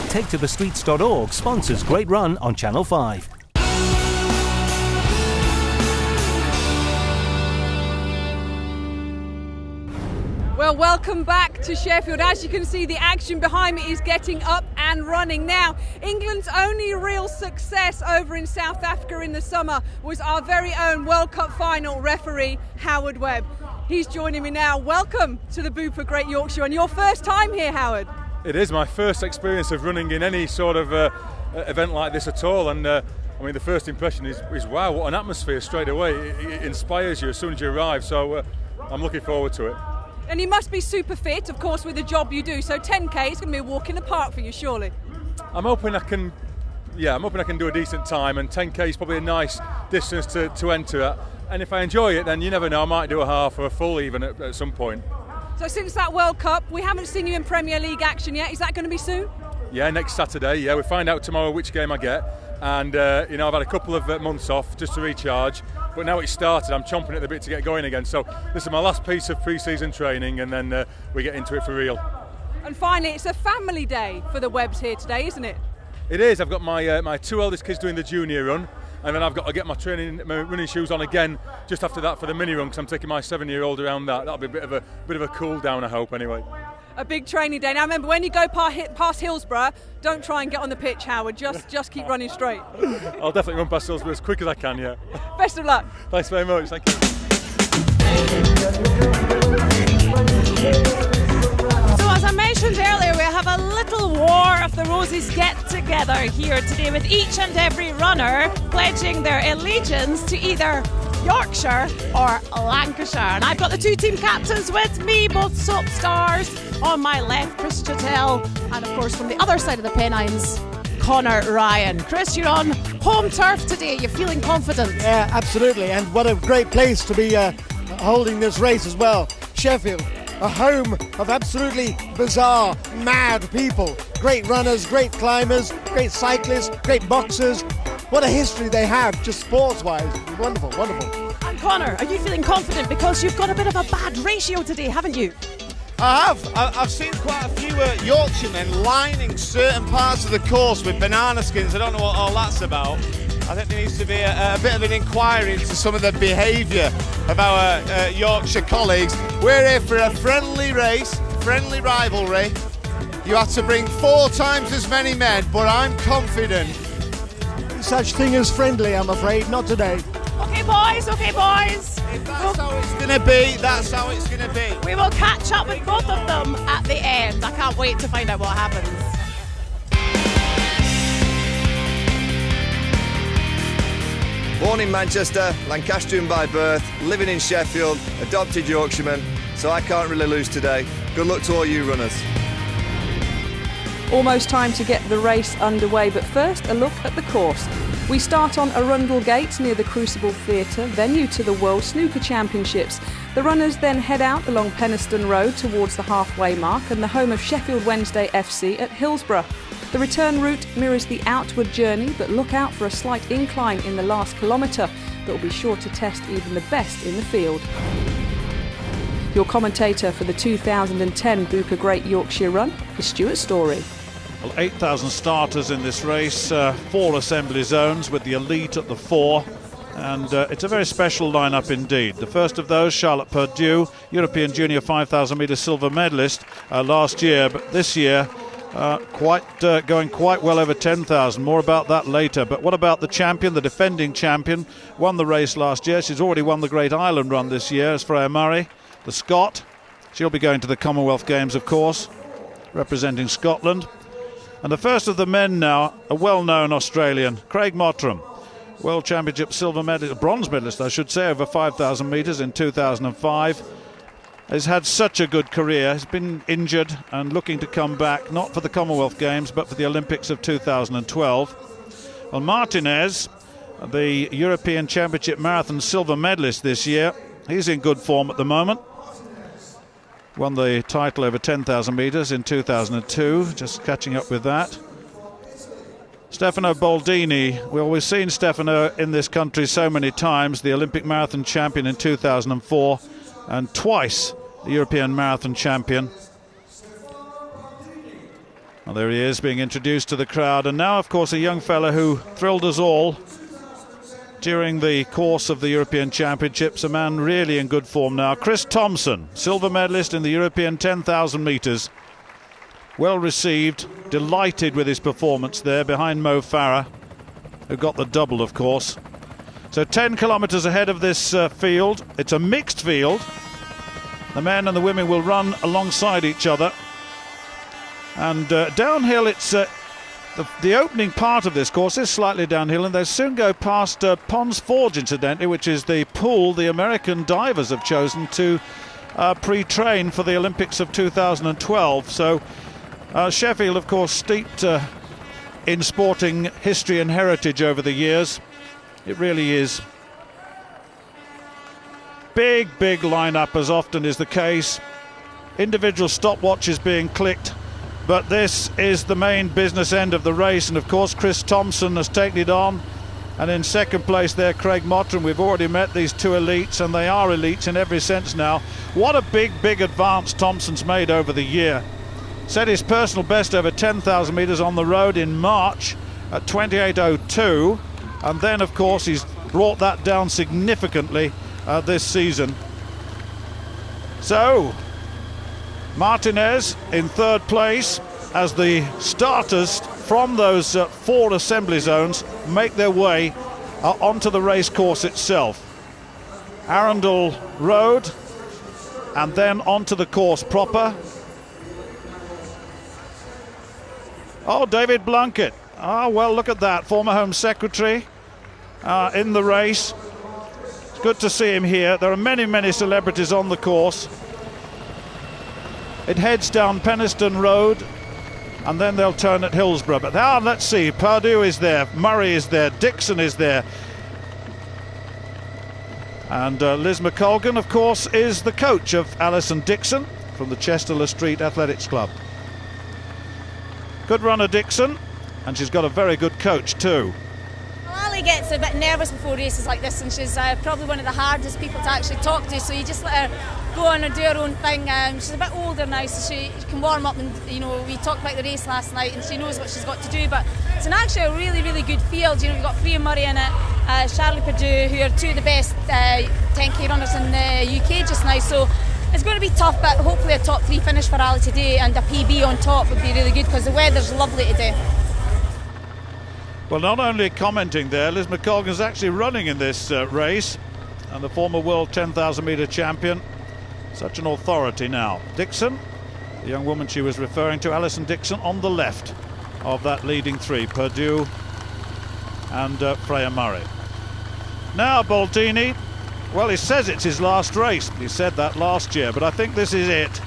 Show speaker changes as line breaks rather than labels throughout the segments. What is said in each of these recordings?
TakeToTheStreets.org sponsors Great Run on Channel 5.
Well, welcome back to Sheffield. As you can see, the action behind me is getting up and running now. England's only real success over in South Africa in the summer was our very own World Cup final referee, Howard Webb. He's joining me now. Welcome to the Bupa Great Yorkshire, and your first time here, Howard.
It is my first experience of running in any sort of event like this at all, and I mean, the first impression is wow, what an atmosphere straight away. It inspires you as soon as you arrive, so I'm looking forward to it.
And you must be super fit, of course, with the job you do. So 10k is going to be a walk in the park for you, surely.
I'm hoping I can do a decent time, and 10k is probably a nice distance to enter at. And if I enjoy it, then you never know, I might do a half or a full even at some point.
So since that World Cup, we haven't seen you in Premier League action yet. Is that going to be soon?
Yeah, next Saturday. Yeah, we'll find out tomorrow which game I get. And I've had a couple of months off just to recharge. But now it's started, I'm chomping at the bit to get going again. So this is my last piece of pre-season training, and then we get into it for real.
And finally, it's a family day for the Webbs here today, isn't it?
It is. I've got my two eldest kids doing the junior run, and then I've got to get my running shoes on again just after that for the mini run, because I'm taking my 7-year-old around that. That'll be a bit of a cool down, I hope, anyway.
A big training day. Now remember, when you go past Hillsborough, don't try and get on the pitch, Howard. Just keep running straight.
I'll definitely run past Hillsborough as quick as I can, yeah.
Best of luck.
Thanks very much. Thank you.
So as I mentioned earlier, we have a little War of the Roses get-together here today with each and every runner pledging their allegiance to either Yorkshire or Lancashire. And I've got the two team captains with me, both soap stars. On my left, Chris Chattel, and of course from the other side of the Pennines, Connor Ryan. Chris, you're on home turf today. You're feeling confident?
Yeah, absolutely. And what a great place to be holding this race as well. Sheffield, a home of absolutely bizarre, mad people. Great runners, great climbers, great cyclists, great boxers. What a history they have, just sports-wise. Wonderful, wonderful.
And Connor, are you feeling confident because you've got a bit of a bad ratio today, haven't you?
I have. I've seen quite a few Yorkshiremen lining certain parts of the course with banana skins. I don't know what all that's about. I think there needs to be a bit of an inquiry into some of the behaviour of our Yorkshire colleagues. We're here for a friendly race, friendly rivalry. You have to bring 4 times as many men, but I'm confident.
Such thing as friendly, I'm afraid, not today.
Okay, boys, okay, boys.
If that's how it's going to be, that's how it's going to be.
We will catch up with both of them at the end. I can't wait to find out what happens.
Born in Manchester, Lancastrian by birth, living in Sheffield, adopted Yorkshireman, so I can't really lose today. Good luck to all you runners.
Almost time to get the race underway, but first a look at the course. We start on Arundel Gate near the Crucible Theatre, venue to the World Snooker Championships. The runners then head out along Penistone Road towards the halfway mark and the home of Sheffield Wednesday FC at Hillsborough. The return route mirrors the outward journey, but look out for a slight incline in the last kilometre that will be sure to test even the best in the field. Your commentator for the 2010 Bupa Great Yorkshire Run is Stuart Story.
Well, 8,000 starters in this race, 4 assembly zones with the elite at the 4, and it's a very special lineup indeed. The first of those, Charlotte Purdue, European Junior 5,000 metre silver medalist last year, but this year going quite well over 10,000. More about that later. But what about the champion, the defending champion? Won the race last year. She's already won the Great Island Run this year. As Freya Murray, the Scot. She'll be going to the Commonwealth Games, of course, representing Scotland. And the first of the men now, a well-known Australian, Craig Mottram, World Championship silver medalist, bronze medalist, I should say, over 5,000 metres in 2005. Has had such a good career. He's been injured and looking to come back, not for the Commonwealth Games, but for the Olympics of 2012. Well, Martinez, the European Championship Marathon silver medalist this year, he's in good form at the moment. Won the title over 10,000 metres in 2002, just catching up with that. Stefano Boldini, well, we've seen Stefano in this country so many times, the Olympic marathon champion in 2004 and twice the European marathon champion. Well, there he is, being introduced to the crowd. And now, of course, a young fella who thrilled us all during the course of the European Championships, a man really in good form now. Chris Thompson, silver medalist in the European 10,000 metres. Well received, delighted with his performance there behind Mo Farah, who got the double, of course. So 10 kilometres ahead of this field. It's a mixed field. The men and the women will run alongside each other. And downhill, it's the opening part of this course is slightly downhill, and they soon go past Pond's Forge, incidentally, which is the pool the American divers have chosen to pre-train for the Olympics of 2012. So Sheffield, of course, steeped in sporting history and heritage over the years. It really is. Big lineup, as often is the case. Individual stopwatches being clicked. But this is the main business end of the race, and of course Chris Thompson has taken it on. And in second place there, Craig Mottram. We've already met these two elites, and they are elites in every sense now. What a big advance Thompson's made over the year. Set his personal best over 10,000 metres on the road in March at 28:02, and then of course he's brought that down significantly this season. So Martinez in third place as the starters from those 4 assembly zones make their way onto the race course itself. Arundel Road and then onto the course proper. Oh, David Blunkett. Well, look at that. Former Home Secretary in the race. It's good to see him here. There are many celebrities on the course. It heads down Penistone Road, and then they'll turn at Hillsborough. But let's see, Perdue is there, Murray is there, Dixon is there. And Liz McColgan, of course, is the coach of Alison Dixon from the Chester Street Athletics Club. Good runner, Dixon, and she's got a very good coach too.
Ali gets a bit nervous before races like this, and she's probably one of the hardest people to actually talk to, so you just let her go on and do her own thing. She's a bit older now, so she can warm up, and we talked about the race last night and she knows what she's got to do, but it's actually a really good field. We've got Freya Murray in it, Charlie Perdue, who are two of the best 10k runners in the UK just now, so it's going to be tough, but hopefully a top 3 finish for Ali today and a PB on top would be really good because the weather's lovely today.
Well, not only commenting there, Liz McColgan is actually running in this race, and the former world 10,000 metre champion, such an authority now. Dixon, the young woman she was referring to, Alison Dixon, on the left of that leading 3, Perdue and Freya Murray. Now Baldini, well, he says it's his last race. He said that last year, but I think this is it.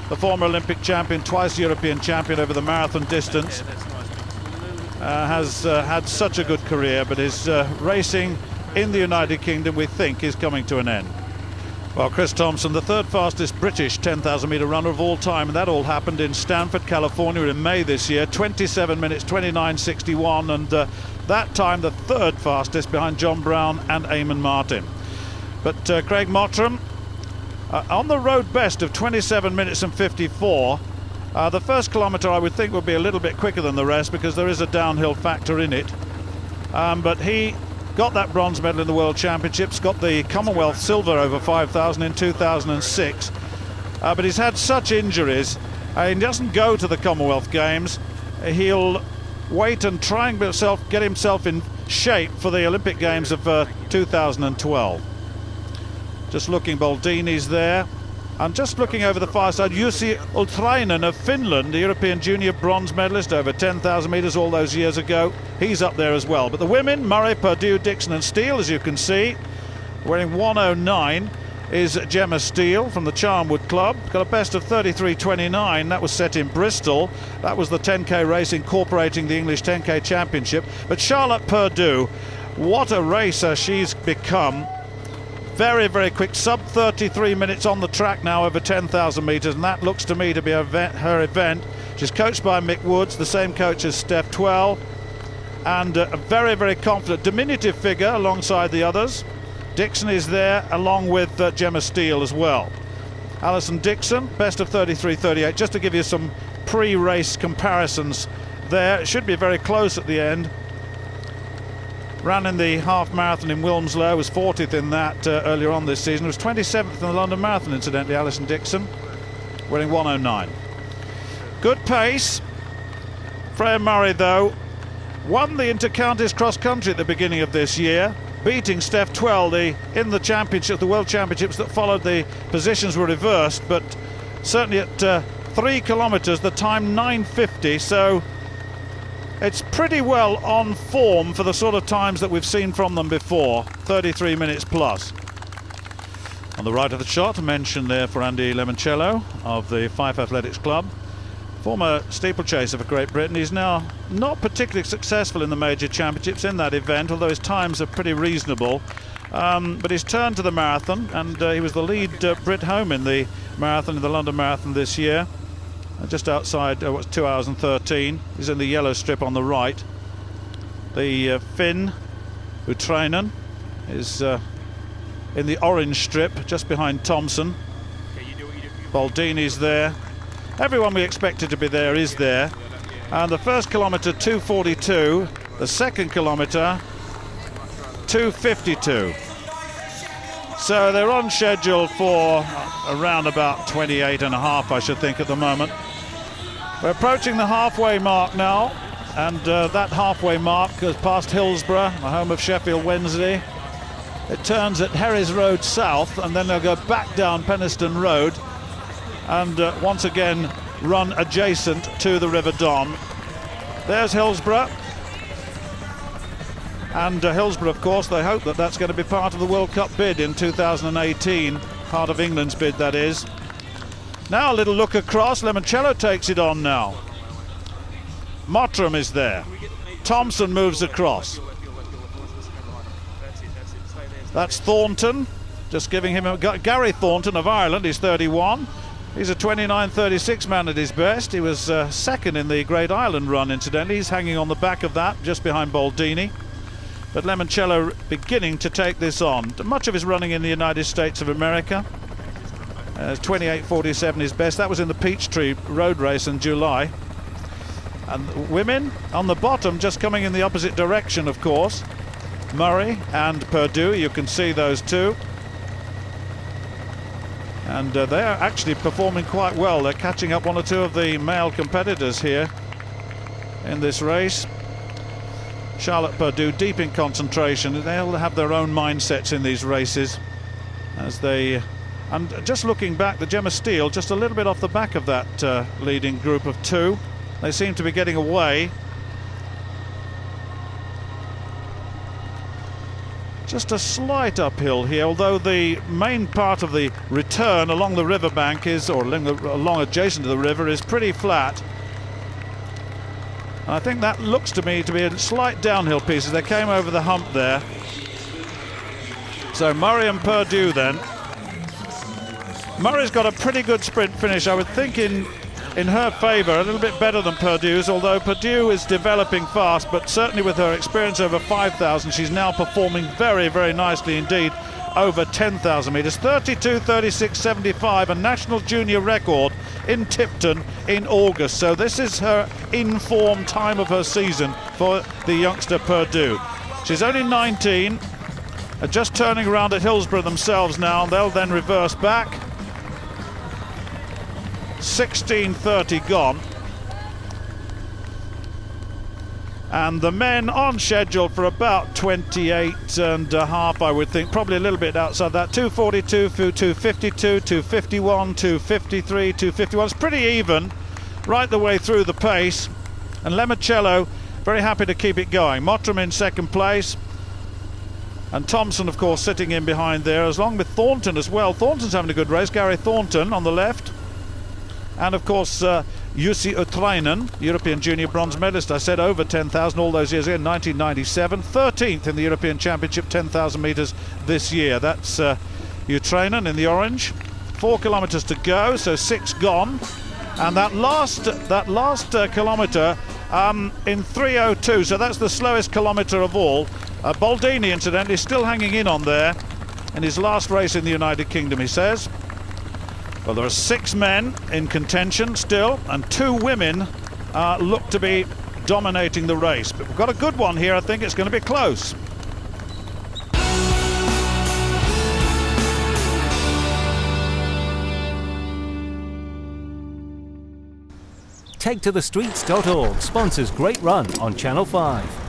The former Olympic champion, twice European champion over the marathon distance. Has had such a good career, but his racing in the United Kingdom, we think, is coming to an end. Well, Chris Thompson, the third fastest British 10,000 metre runner of all time, and that all happened in Stanford, California in May this year, 27 minutes 29.61, and that time the third fastest behind John Brown and Eamon Martin. But Craig Mottram on the road best of 27 minutes and 54. The first kilometre I would think would be a little bit quicker than the rest because there is a downhill factor in it. But he got that bronze medal in the World Championships, got the Commonwealth silver over 5,000 in 2006. But he's had such injuries, he doesn't go to the Commonwealth Games. He'll wait and try and get himself in shape for the Olympic Games of 2012. Just looking, Baldini's there. And just looking over the far side, Jussi Ultrainen of Finland, the European junior bronze medalist over 10,000 metres all those years ago. He's up there as well. But the women, Murray, Perdue, Dixon and Steele, as you can see, wearing 109 is Gemma Steele from the Charnwood Club. Got a best of 33.29. That was set in Bristol. That was the 10k race incorporating the English 10k Championship. But Charlotte Perdue, what a racer she's become. Very, very quick, sub 33 minutes on the track now over 10,000 metres, and that looks to me to be her event. She's coached by Mick Woods, the same coach as Steph Twell, and a very, very confident, diminutive figure alongside the others. Dixon is there along with Gemma Steele as well. Alison Dixon, best of 33.38, just to give you some pre-race comparisons there. It should be very close at the end. Ran in the half marathon in Wilmslow, was 40th in that earlier on this season. Was 27th in the London Marathon, incidentally, Alison Dixon, wearing 1:09. Good pace. Freya Murray, though, won the Inter-Counties Cross Country at the beginning of this year, beating Steph Tweldy in the championship, the World Championships that followed. The positions were reversed, but certainly at 3 kilometres, the time 9:50, so it's pretty well on form for the sort of times that we've seen from them before, 33 minutes plus. On the right of the shot, a mention there for Andy Lemoncello of the Fife Athletics Club. Former steeplechaser for Great Britain. He's now not particularly successful in the major championships in that event, although his times are pretty reasonable. But he's turned to the marathon, and he was the lead Brit home in the marathon, in the London Marathon this year. Just outside, what's 2 hours and 13. He's in the yellow strip on the right. The Finn Utrainen is in the orange strip just behind Thompson. Baldini's there. Everyone we expected to be there is there. And the first kilometre 2:42, the second kilometre 2:52. So they're on schedule for around about 28.5, I should think, at the moment. We're approaching the halfway mark now, and that halfway mark goes past Hillsborough, the home of Sheffield Wednesday. It turns at Herries Road South, and then they'll go back down Penistone Road and once again run adjacent to the River Don. There's Hillsborough. And Hillsborough, of course, they hope that that's going to be part of the World Cup bid in 2018, part of England's bid, that is. Now a little look across. Lemoncello takes it on now. Mottram is there. Thompson moves across. That's Thornton, just giving him Gary Thornton of Ireland. He's 31. He's a 29:36 man at his best. He was second in the Great Island run, incidentally. He's hanging on the back of that, just behind Baldini. But Lemoncello beginning to take this on. Much of his running in the United States of America. 28:47 his best. That was in the Peachtree Road Race in July. And women on the bottom, just coming in the opposite direction, of course. Murray and Perdue, you can see those two. And they are actually performing quite well. They're catching up one or two of the male competitors here in this race. Charlotte Perdue deep in concentration. They'll have their own mindsets in these races as they... And just looking back, the Gemma Steele just a little bit off the back of that leading group of two. They seem to be getting away. Just a slight uphill here, although the main part of the return along the riverbank is, or along adjacent to the river, is pretty flat. And I think that looks to me to be a slight downhill piece as they came over the hump there. So Murray and Perdue then. Murray's got a pretty good sprint finish, I would think, in her favour, a little bit better than Perdue's, although Perdue is developing fast, but certainly with her experience over 5,000, she's now performing very, very nicely indeed over 10,000 metres. 32:36.75, a national junior record in Tipton in August. So this is her in-form time of her season for the youngster Perdue. She's only 19, just turning around at Hillsborough themselves now, and they'll then reverse back. 16:30 gone. And the men on schedule for about 28.5, I would think, probably a little bit outside that. 2:42, 2:52, 2:51, 2:53, 2:51. It's pretty even right the way through the pace. And Lemoncello very happy to keep it going. Mottram in second place. And Thompson, of course, sitting in behind there, along with Thornton as well. Thornton's having a good race. Gary Thornton on the left. And of course Jussi Utrainen, European junior bronze medalist, I said, over 10,000 all those years ago, 1997, 13th in the European Championship 10,000 metres this year. That's Utrainen in the orange. 4 kilometres to go, so 6 gone. And that last kilometre in 3:02, so that's the slowest kilometre of all. Baldini, incidentally, still hanging in on there in his last race in the United Kingdom, he says. Well, there are 6 men in contention still, and 2 women look to be dominating the race. But we've got a good one here. I think it's going to be close.
TakeToTheStreets.org sponsors Great Run on Channel 5.